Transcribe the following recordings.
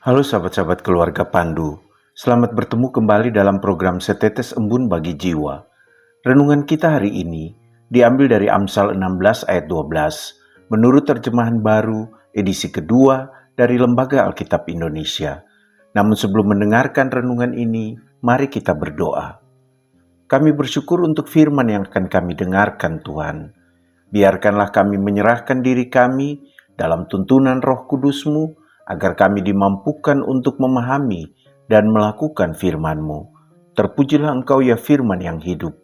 Halo sahabat-sahabat keluarga Pandu, selamat bertemu kembali dalam program Setetes Embun Bagi Jiwa. Renungan kita hari ini diambil dari Amsal 16 ayat 12, menurut terjemahan baru edisi kedua dari Lembaga Alkitab Indonesia. Namun sebelum mendengarkan renungan ini, mari kita berdoa. Kami bersyukur untuk firman yang akan kami dengarkan Tuhan. Biarkanlah kami menyerahkan diri kami dalam tuntunan Roh Kudus-Mu, agar kami dimampukan untuk memahami dan melakukan firman-Mu. Terpujilah Engkau ya firman yang hidup.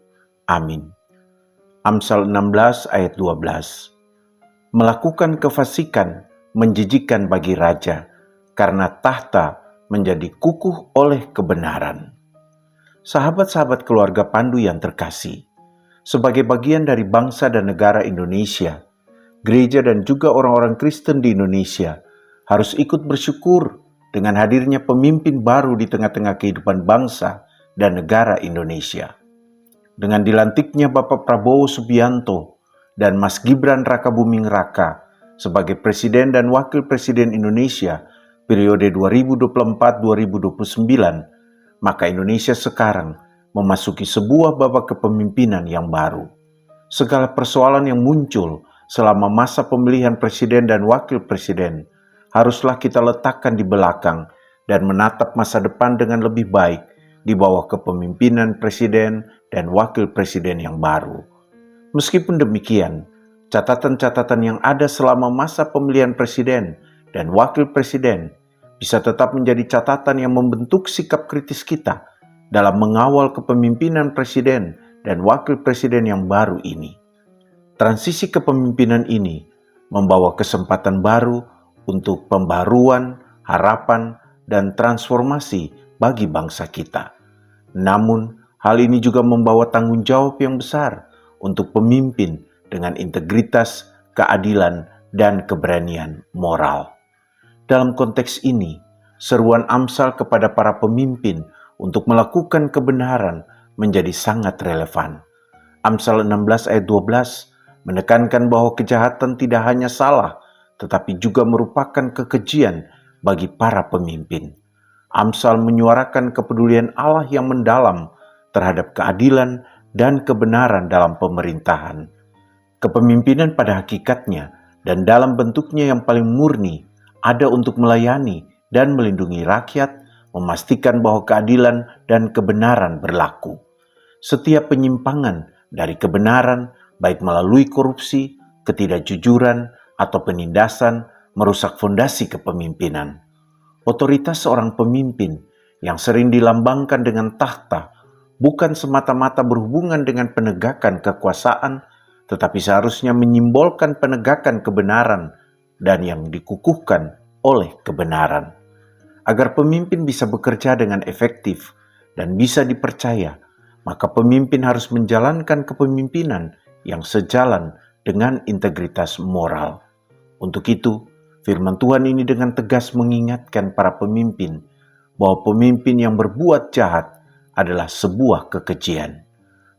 Amin. Amsal 16 ayat 12. Melakukan kefasikan menjijikkan bagi raja, karena tahta menjadi kukuh oleh kebenaran. Sahabat-sahabat keluarga Pandu yang terkasih, sebagai bagian dari bangsa dan negara Indonesia, gereja dan juga orang-orang Kristen di Indonesia harus ikut bersyukur dengan hadirnya pemimpin baru di tengah-tengah kehidupan bangsa dan negara Indonesia. Dengan dilantiknya Bapak Prabowo Subianto dan Mas Gibran Rakabuming Raka sebagai Presiden dan Wakil Presiden Indonesia periode 2024-2029, maka Indonesia sekarang memasuki sebuah babak kepemimpinan yang baru. Segala persoalan yang muncul selama masa pemilihan Presiden dan Wakil Presiden haruslah kita letakkan di belakang dan menatap masa depan dengan lebih baik di bawah kepemimpinan Presiden dan Wakil Presiden yang baru. Meskipun demikian, catatan-catatan yang ada selama masa pemilihan Presiden dan Wakil Presiden bisa tetap menjadi catatan yang membentuk sikap kritis kita dalam mengawal kepemimpinan Presiden dan Wakil Presiden yang baru ini. Transisi kepemimpinan ini membawa kesempatan baru untuk pembaruan, harapan, dan transformasi bagi bangsa kita. Namun, hal ini juga membawa tanggung jawab yang besar untuk pemimpin dengan integritas, keadilan, dan keberanian moral. Dalam konteks ini, seruan Amsal kepada para pemimpin untuk melakukan kebenaran menjadi sangat relevan. Amsal 16 ayat 12 menekankan bahwa kejahatan tidak hanya salah, tetapi juga merupakan kekejian bagi para pemimpin. Amsal menyuarakan kepedulian Allah yang mendalam terhadap keadilan dan kebenaran dalam pemerintahan. Kepemimpinan pada hakikatnya dan dalam bentuknya yang paling murni ada untuk melayani dan melindungi rakyat, memastikan bahwa keadilan dan kebenaran berlaku. Setiap penyimpangan dari kebenaran, baik melalui korupsi, ketidakjujuran, atau penindasan, merusak fondasi kepemimpinan. Otoritas seorang pemimpin yang sering dilambangkan dengan tahta bukan semata-mata berhubungan dengan penegakan kekuasaan, tetapi seharusnya menyimbolkan penegakan kebenaran dan yang dikukuhkan oleh kebenaran. Agar pemimpin bisa bekerja dengan efektif dan bisa dipercaya, maka pemimpin harus menjalankan kepemimpinan yang sejalan dengan integritas moral. Untuk itu, firman Tuhan ini dengan tegas mengingatkan para pemimpin bahwa pemimpin yang berbuat jahat adalah sebuah kekejian.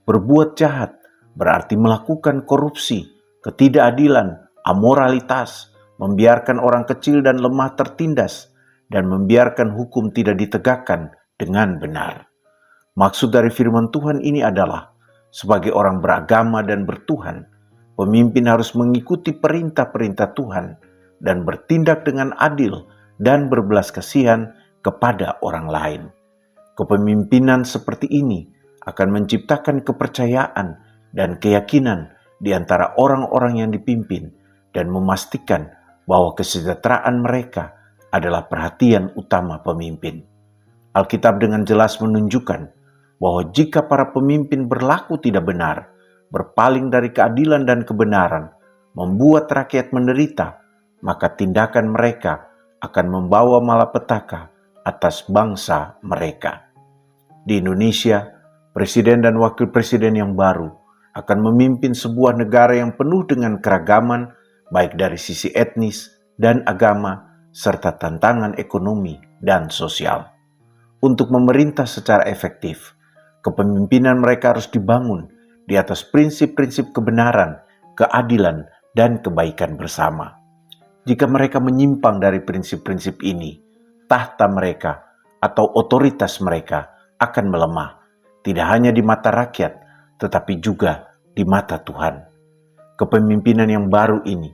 Berbuat jahat berarti melakukan korupsi, ketidakadilan, amoralitas, membiarkan orang kecil dan lemah tertindas, dan membiarkan hukum tidak ditegakkan dengan benar. Maksud dari firman Tuhan ini adalah, sebagai orang beragama dan bertuhan, pemimpin harus mengikuti perintah-perintah Tuhan dan bertindak dengan adil dan berbelas kasihan kepada orang lain. Kepemimpinan seperti ini akan menciptakan kepercayaan dan keyakinan di antara orang-orang yang dipimpin dan memastikan bahwa kesejahteraan mereka adalah perhatian utama pemimpin. Alkitab dengan jelas menunjukkan bahwa jika para pemimpin berlaku tidak benar, berpaling dari keadilan dan kebenaran, membuat rakyat menderita, maka tindakan mereka akan membawa malapetaka atas bangsa mereka. Di Indonesia, Presiden dan Wakil Presiden yang baru akan memimpin sebuah negara yang penuh dengan keragaman, baik dari sisi etnis dan agama, serta tantangan ekonomi dan sosial. Untuk memerintah secara efektif, kepemimpinan mereka harus dibangun di atas prinsip-prinsip kebenaran, keadilan, dan kebaikan bersama. Jika mereka menyimpang dari prinsip-prinsip ini, tahta mereka atau otoritas mereka akan melemah, tidak hanya di mata rakyat, tetapi juga di mata Tuhan. Kepemimpinan yang baru ini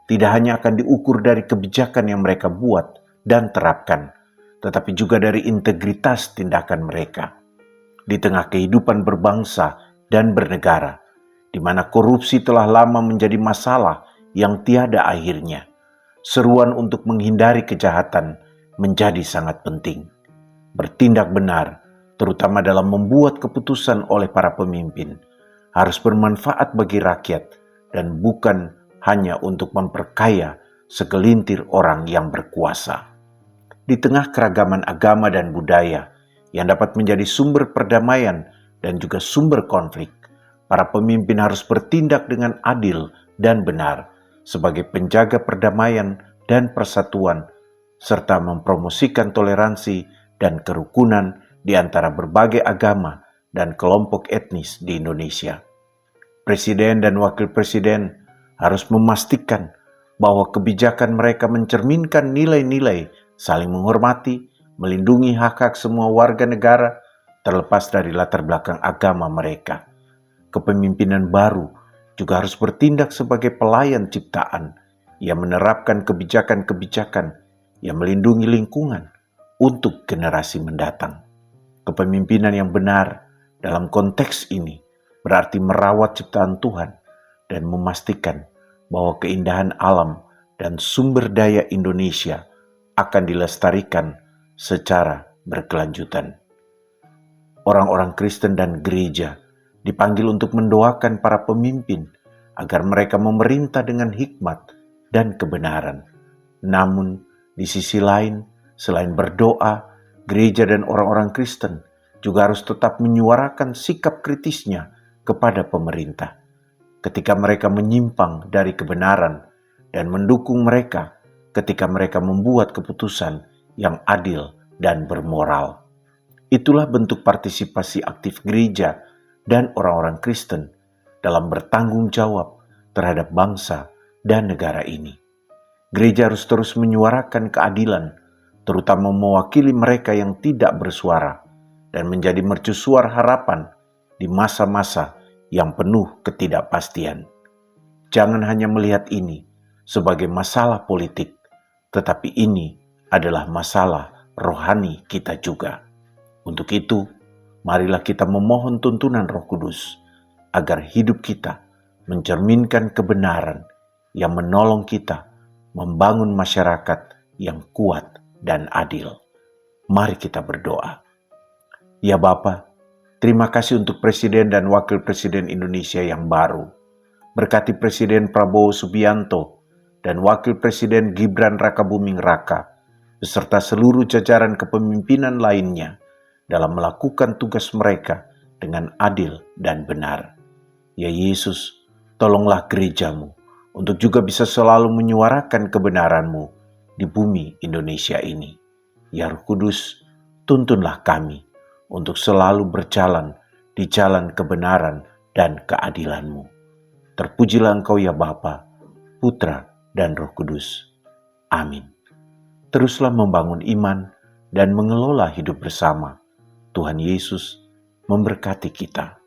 tidak hanya akan diukur dari kebijakan yang mereka buat dan terapkan, tetapi juga dari integritas tindakan mereka. Di tengah kehidupan berbangsa dan bernegara, di mana korupsi telah lama menjadi masalah yang tiada akhirnya, seruan untuk menghindari kejahatan menjadi sangat penting. Bertindak benar, terutama dalam membuat keputusan oleh para pemimpin, harus bermanfaat bagi rakyat dan bukan hanya untuk memperkaya segelintir orang yang berkuasa. Di tengah keragaman agama dan budaya yang dapat menjadi sumber perdamaian dan juga sumber konflik, para pemimpin harus bertindak dengan adil dan benar sebagai penjaga perdamaian dan persatuan, serta mempromosikan toleransi dan kerukunan di antara berbagai agama dan kelompok etnis di Indonesia. Presiden dan wakil presiden harus memastikan bahwa kebijakan mereka mencerminkan nilai-nilai saling menghormati, melindungi hak-hak semua warga negara terlepas dari latar belakang agama mereka. Kepemimpinan baru juga harus bertindak sebagai pelayan ciptaan yang menerapkan kebijakan-kebijakan yang melindungi lingkungan untuk generasi mendatang. Kepemimpinan yang benar dalam konteks ini berarti merawat ciptaan Tuhan dan memastikan bahwa keindahan alam dan sumber daya Indonesia akan dilestarikan secara berkelanjutan. Orang-orang Kristen dan gereja dipanggil untuk mendoakan para pemimpin agar mereka memerintah dengan hikmat dan kebenaran. Namun, di sisi lain, selain berdoa, gereja dan orang-orang Kristen juga harus tetap menyuarakan sikap kritisnya kepada pemerintah ketika mereka menyimpang dari kebenaran dan mendukung mereka ketika mereka membuat keputusan yang adil dan bermoral. Itulah bentuk partisipasi aktif gereja dan orang-orang Kristen dalam bertanggung jawab terhadap bangsa dan negara ini. Gereja harus terus menyuarakan keadilan, terutama mewakili mereka yang tidak bersuara, dan menjadi mercusuar harapan di masa-masa yang penuh ketidakpastian. Jangan hanya melihat ini sebagai masalah politik, tetapi ini adalah masalah rohani kita juga. Untuk itu, marilah kita memohon tuntunan Roh Kudus agar hidup kita mencerminkan kebenaran yang menolong kita membangun masyarakat yang kuat dan adil. Mari kita berdoa. Ya Bapa, terima kasih untuk Presiden dan Wakil Presiden Indonesia yang baru. Berkati Presiden Prabowo Subianto dan Wakil Presiden Gibran Rakabuming Raka, beserta seluruh jajaran kepemimpinan lainnya dalam melakukan tugas mereka dengan adil dan benar. Ya Yesus, tolonglah gerejamu untuk juga bisa selalu menyuarakan kebenaran-Mu di bumi Indonesia ini. Ya Roh Kudus, tuntunlah kami untuk selalu berjalan di jalan kebenaran dan keadilan-Mu. Terpujilah Engkau ya Bapa, Putra, dan Roh Kudus. Amin. Teruslah membangun iman dan mengelola hidup bersama. Tuhan Yesus memberkati kita.